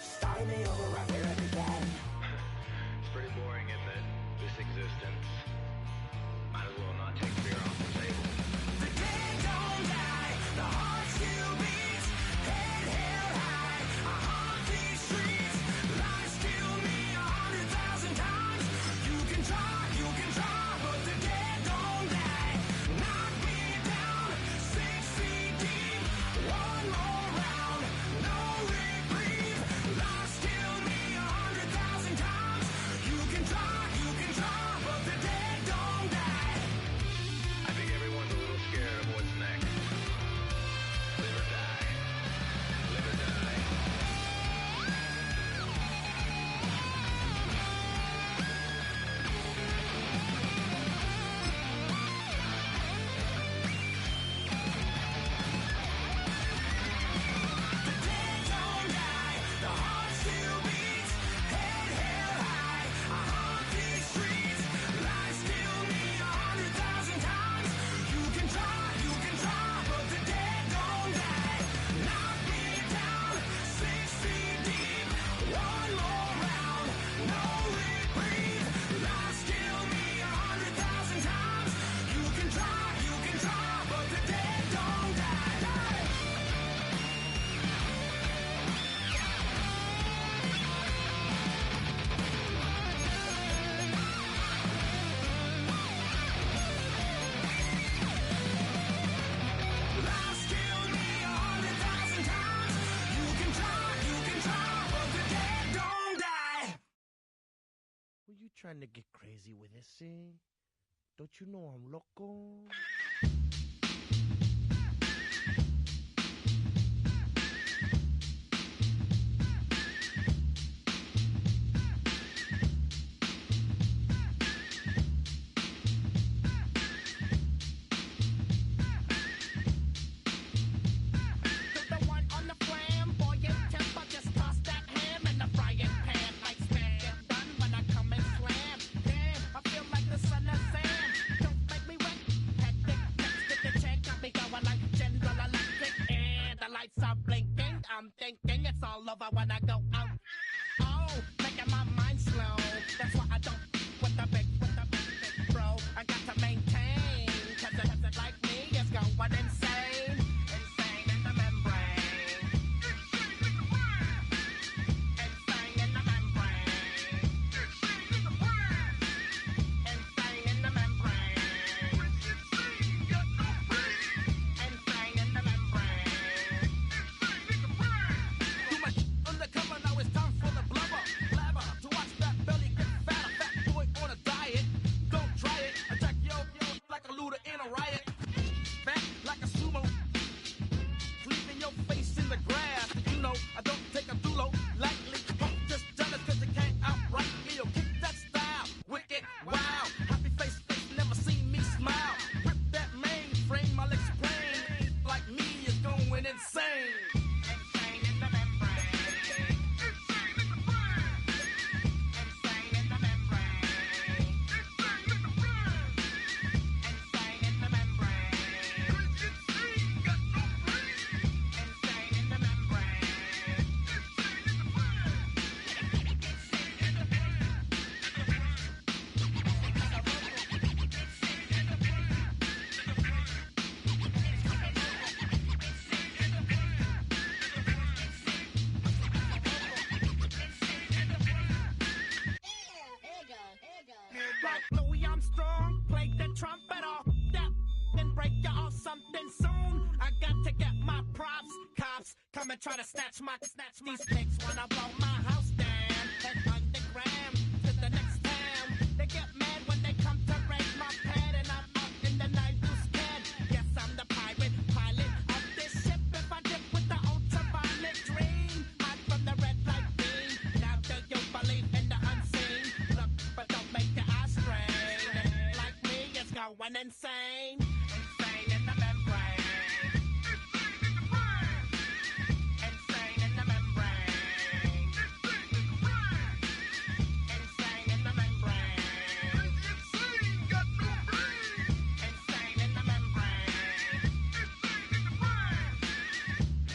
Starting me over right where it began. It's pretty boring, isn't it? This existence. Might as well not take fear off the table. The dead don't die, the heart still beats. Head held high, I haunt these streets. Lies kill me 100,000 times. You can try, but the dead don't die. Knock me down, 6 feet deep. One more round, no reprieve. Lies kill me 100,000 times. You can try, but the dead don't die. I think everyone's a little scared of what's next. Live or die. Live or die. The dead don't die, the heart still beats. Head held high, I haunt these streets. Lies kill me 100,000 times. You can try, but the dead don't die. Knock me down, 6 feet deep. One more round, no reprieve. Lies kill me 100,000 times. You can try, but the dead don't die. Lies kill me 100,000 times. You can try, but the dead don't die. Were you trying to get crazy with this, eh? Don't you know I'm loco? The one on the flamboyant temper, just toss that ham in the frying pan like spam. Get done when I come and slam. Damn, I feel like the son of Sam. Don't make me wet. Hectic, text the check, got me going like General Electric. And the lights are blinking. I'm thinking it's all over when I go out. Oh, making my mind slow. That's why I don't with the big bro. I got to maintain, cause it like me is going insane. Insane in the membrane. Insane in the membrane. Insane in the membrane. Insane in the membrane. Too much undercover, now it's time for the blubber. Blabber, to watch that belly get fatter. Fat boy on a diet. Don't try it. Attack yo like a looter in a riot. Fat like a sumo. Leaving your face in the grass. You know, I don't take a dulo lightly. Punk just jealous cause you can't outright me. Yo, kick that style. Wicked, wow. Happy face, never seen me smile. Rip that mainframe, I'll explain. Like me is going insane. Insane in the membrane. Insane in the brain. Insane in the membrane. Insane in the brain. Insane in the membrane. Insane, got no brain. Insane in the membrane. Insane in the brain. Insane in the brain. Like Louis Armstrong, play the trumpet off that, then break you off something soon. I got to get my props. Cops come and try to snatch these pigs wanna blow my house down. And underground to the next town. They get mad when they come to raid my pad, and I'm up in the night too scared. Yes, I'm the pirate pilot of this ship. If I dip with the ultraviolet dream, hide from the red light beam. Now do you believe in the unseen? Look, but don't make your eyes strain. Like me, it's going insane. Insane in the membrane. Insane in the brain. Insane in the membrane. Insane in the membrane. Insane, got no brain. Insane in the membrane. Insane in the brain.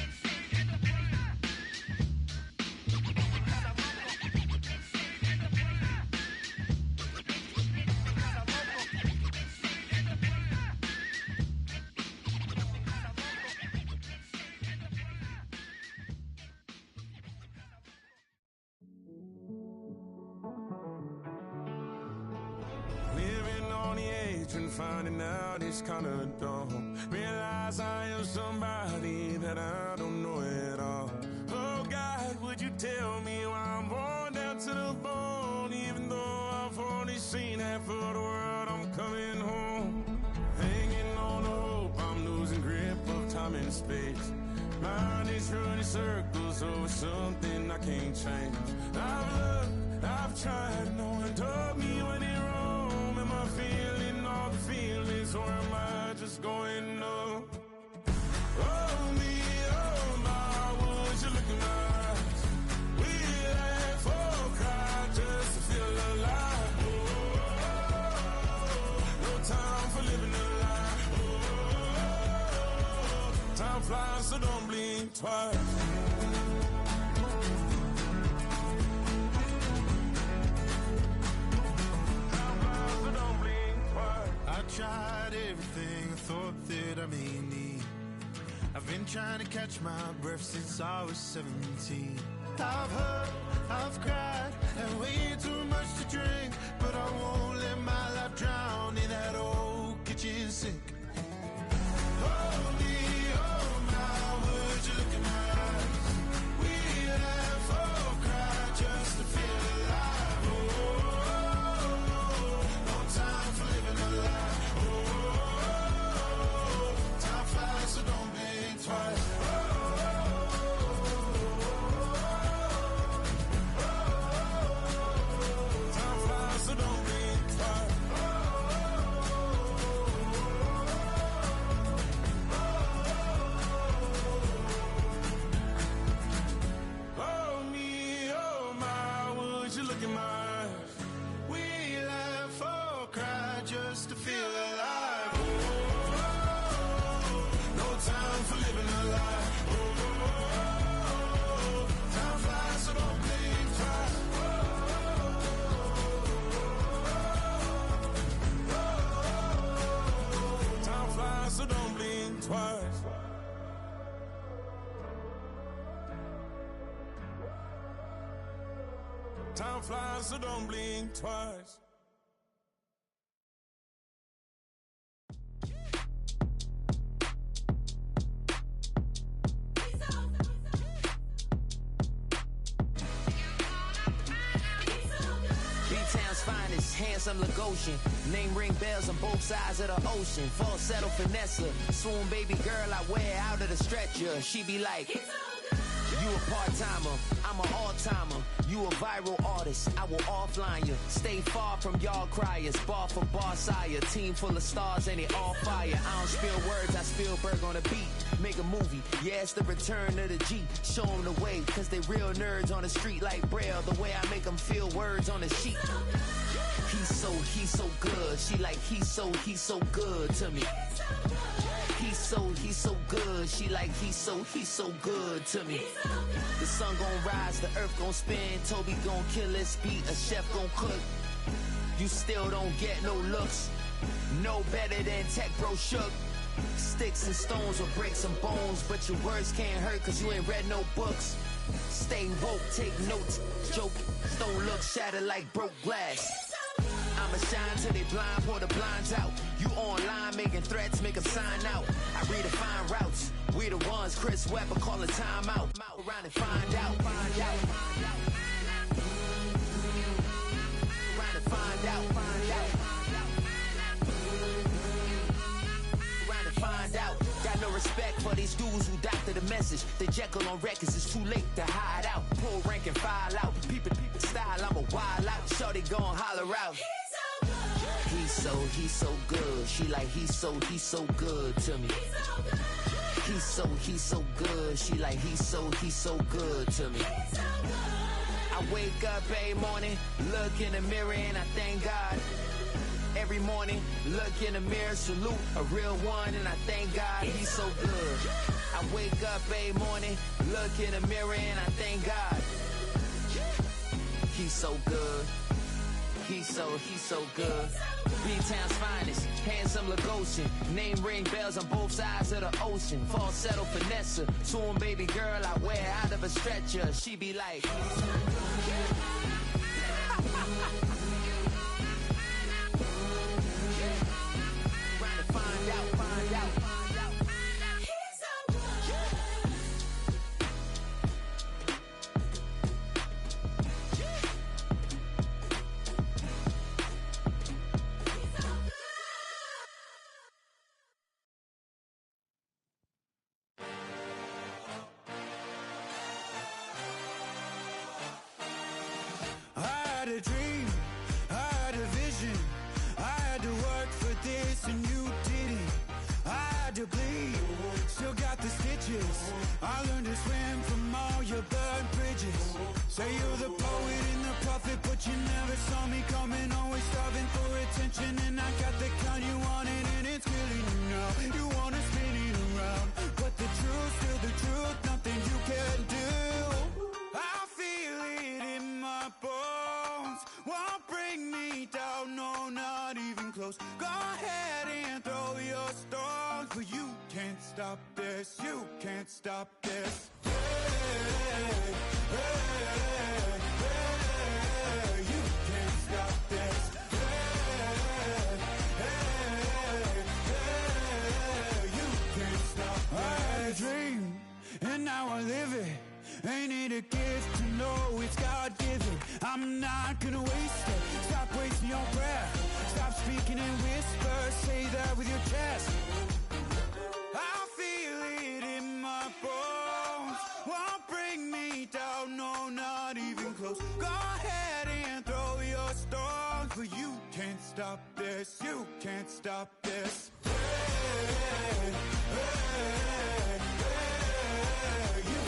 Insane in truth and finding out it's kinda dumb. Realize I am somebody that I don't know at all. Oh God, would you tell me why I'm worn down to the bone? Even though I've only seen half of the world, I'm coming home. Hanging on the hope, I'm losing grip of time and space. Mind is running circles over something I can't change. I've looked, I've tried, no one told me when it wrong. Am I feeling all the feelings, or am I just going numb? Oh me, oh my, would you look in my eyes? We laugh or cry just to feel alive. No time for living a lie. Time flies, so don't blink twice. I tried everything I thought that I may need. I've been trying to catch my breath since I was 17. I've hurt, I've cried, and way too much to drink, but I won't let my life drown in that old kitchen sink. Oh me, oh my, would you look in my eyes? We laugh or cry just to feel alive. Oh, no time for living a lie. Oh, time flies, so don't blink twice. Time flies, so don't blink twice. Oh me, oh my, would you look in my eyes? We laugh or cry just to feel alive. Oh, no time for living a lie. Oh, time flies, so don't blink twice. Time flies, so don't blink twice. Time flies, so don't blink twice. B-Town's finest, handsome Lagosian. Name ring bells on both sides of the ocean. Falsetto Vanessa, swoon baby girl I wear out of the stretcher. She be like, you a part-timer, I'm an all-timer. You a viral artist, I will offline you. Stay far from y'all criers, bar for bar sire. Team full of stars and it all fire. I don't spill words, I Spielberg on the beat. Make a movie, yeah, it's the return of the G. Show them the way, cause they real nerds on the street like Braille. The way I make them feel words on the sheet. He's so good. She like, he's so good to me. He's so good. She like, he's so good to me. The sun gon' rise, the earth gon' spin. Toby gon' kill this beat, a chef gon' cook. You still don't get no looks. No better than Tech Bro Shook. Sticks and stones will break some bones, but your words can't hurt cause you ain't read no books. Stay woke, take notes, joke. Stone look shattered like broke glass. I'ma shine till they blind, pour the blinds out. You online making threats, make them sign out. I redefine routes. We the ones Chris Webber calling time out. Around and find out. Around and find out. Around and find out. Got no respect for these dudes who doctor the message. The Jekyll on records, it's too late to hide out. Pull rank and file out. People style, I'm a wild out. Shorty gon' holler out. He's so good. She like, he's so good to me. He's so good. She like, he's so good to me. I wake up every morning, look in the mirror and I thank God. Every morning, look in the mirror, salute a real one and I thank God he's so good. I wake up every morning, look in the mirror and I thank God. He's so good. He's so good. B-Town's finest, handsome Lagosian. Name ring bells on both sides of the ocean. Falsetto Vanessa, swoon baby girl I wear out of a stretcher. She be like, to bleed, still got the stitches. I learned to swim from all your burnt bridges. Say you're the poet and the prophet, but you never saw me coming. Always starving for attention, and I got the kind you wanted, and it's killing you now. You wanna spin it around, but the truth's still the truth. Nothing you can do. I feel it in my bones. Won't bring me down, no, not even close. Go ahead and throw your stones, but you can't stop this. You can't stop this. Hey, hey, hey, you can't stop this. Hey, hey, hey, you can't stop this. I had a dream, and now I live it. Ain't it a gift to know it's God-given? I'm not gonna waste it. Stop wasting your breath. Stop speaking in whispers. Say that with your chest. I feel it in my bones. Won't bring me down, no, not even close. Go ahead and throw your stones, but you can't stop this. You can't stop this. Hey, hey, hey.